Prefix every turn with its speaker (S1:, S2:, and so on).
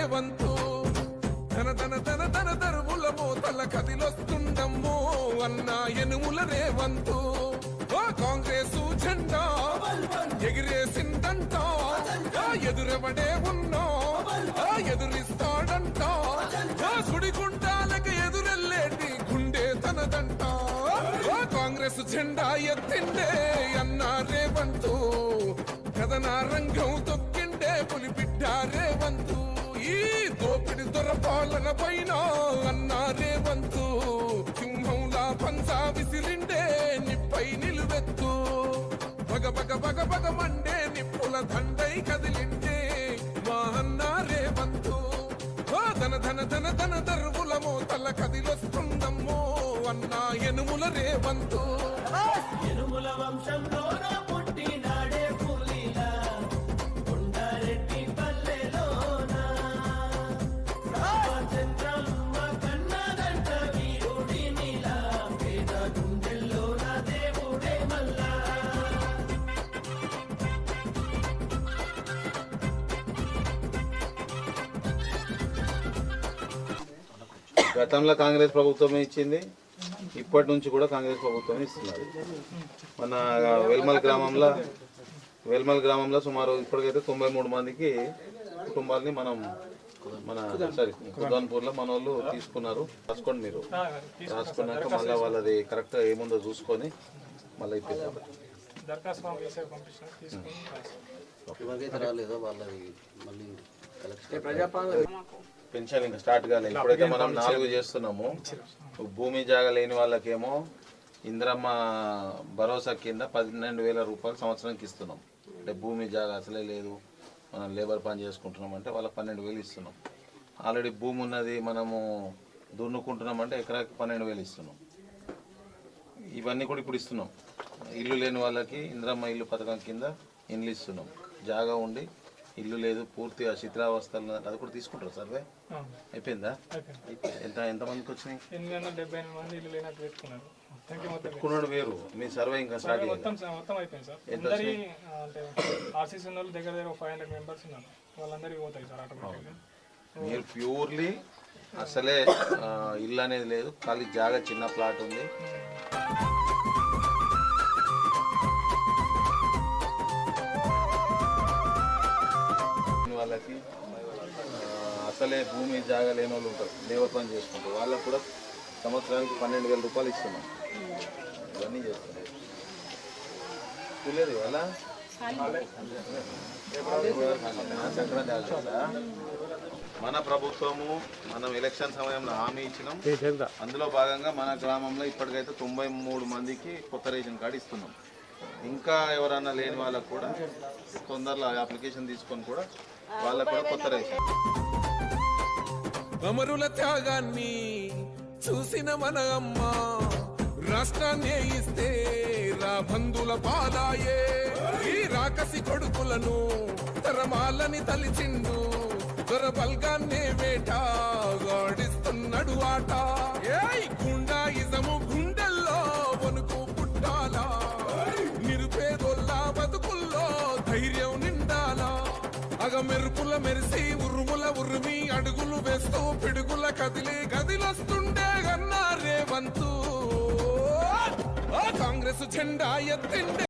S1: రేవంతు ధన ధన ధన ధన దరువుల మోతల కదిలొస్తుండమ్మో అన్న ఎనుముల రేవంతు కాంగ్రెసు జెండా ఎగిరేసిందంట ఎదురెవడే ఉన్నా ఎదురిస్తాడంట సుడిగుండాలకి ఎదురెల్లేటి గుండె తనదంట కాంగ్రెస్ జెండా ఎత్తిండే అన్న రేవంతు కథన రంగం తొక్కిండే పులిబిడ్డ రేవంతు ఈ దోపిడి దొరపాలన పైన అన్న రేవంతు సింహంలా పంచా విసిరిండే నిప్పై నిలువెత్తు బగ బగ బగ బగ మండే నిప్పుల దండై కదిలిండే మా అన్న రేవంతు ధన ధన ధన ధన దరువుల మోతల కదిలొస్తుందమ్మో అన్న ఎనుముల రేవంతు
S2: ఎనుముల వంశంలో పుట్టినాడే పులిలా కొండారెడ్డి పల్లెలోన రామచంద్రమ్మ కన్నదంట వీరుడినిలా పేద గుండెల్లోన దేవుడే మల్లా
S3: గతంలో కాంగ్రెస్ ప్రభుత్వం ఇచ్చింది, ఇప్పటి నుంచి కూడా కాంగ్రెస్ ప్రభుత్వం ఇస్తున్నారు. మన వెల్మల్ గ్రామంలో సుమారు ఇప్పటికైతే 93 మందికి కుటుంబాలని మనం కుదాన్పూర్లో మన వాళ్ళు తీసుకున్నారు. రాసుకోండి, మీరు రాసుకున్నాక మళ్ళీ వాళ్ళది కరెక్ట్గా ఏముందో చూసుకొని మళ్ళీ ఇప్పిద్దాం. పెన్షన్ ఇంకా స్టార్ట్ కాలేదు. ఇప్పుడైతే మనం 4 చేస్తున్నాము. భూమి జాగా లేని వాళ్ళకేమో ఇందిరమ్మ భరోసా కింద 12,000 రూపాయలు సంవత్సరానికి ఇస్తున్నాం. అంటే భూమి జాగా అసలే లేదు, మనం లేబర్ పని చేసుకుంటున్నాం అంటే వాళ్ళకి 12,000 ఇస్తున్నాం. ఆల్రెడీ భూమి ఉన్నది, మనము దున్నుకుంటున్నామంటే ఎకరాకి 12,000 ఇస్తున్నాం. ఇవన్నీ కూడా ఇప్పుడు ఇస్తున్నాం. ఇల్లు లేని వాళ్ళకి ఇందిరమ్మ ఇల్లు పథకం కింద ఇండ్లు ఇస్తున్నాం. జాగా ఉండి ఇల్లు లేదు, పూర్తిగా శిథిలావస్థలు, అది కూడా తీసుకుంటారు. సర్వే అయిపోయిందా? ఎంతమందికి వచ్చినాయి?
S4: 878 మంది ఇల్లు లేనట్టు పెట్టుకున్నారు.
S3: పెట్టుకున్నాడు వేరు, మీ సర్వే ఇంకా స్టార్ట్
S4: మొత్తం అయిపోయింది సార్. అంటే ఆర్సీసీ ఉన్న వాళ్ళు దగ్గర 500 మెంబర్స్ ఉన్నారు. వాళ్ళందరికీ పోతాయి సార్ ఆటోమేటిక్గా.
S3: మీరు ప్యూర్లీ అసలే ఇల్లు అనేది లేదు, ఖాళీ జాగా చిన్న ప్లాట్ ఉంది. వాళ్ళకి అసలే భూమి జాగా లేని వాళ్ళు ఉంటారు, లేబర్ పని చేసుకుంటారు. వాళ్ళకు కూడా సంవత్సరానికి 12,000 రూపాయలు ఇస్తున్నాం. ఇవన్నీ చేస్తున్నాం. చూడలేదు ఇవాళ మన ప్రభుత్వము మనం ఎలక్షన్ సమయంలో హామీ ఇచ్చినాం. అందులో భాగంగా మన గ్రామంలో ఇప్పటికైతే 93 మందికి కొత్త రేషన్ కార్డు ఇస్తున్నాం. ఇంకా ఎవరన్నా లేని వాళ్ళకు కూడా తొందరలో అప్లికేషన్ తీసుకొని కూడా వాళ్ళకు కూడా కొత్త రేషన్.
S1: అమరుల త్యాగాన్ని చూసిన మన అమ్మ రాష్ట్రాన్ని ఇస్తే రాబందుల పాలాయే. ఈ రాకసి కొడుకులను తరమాలని తలిచిండు, దొరబల్గాన్నే వేటాడిస్తున్నాడు ఆట. గుండాయిజము గుండెల్లో వణుకు పుట్టాలా, నిరుపేదోళ్ళ బతుకుల్లో ధైర్యం నిండాలా. అగ మెరుపుల మెరిసి ఉరుముల ఉరిమి అడుగులు వేస్తూ పిడుగుల కదిలి గదిలొస్తుండే అన్నా రేవంతు కాంగ్రెస్ జెండా ఎత్తిండే.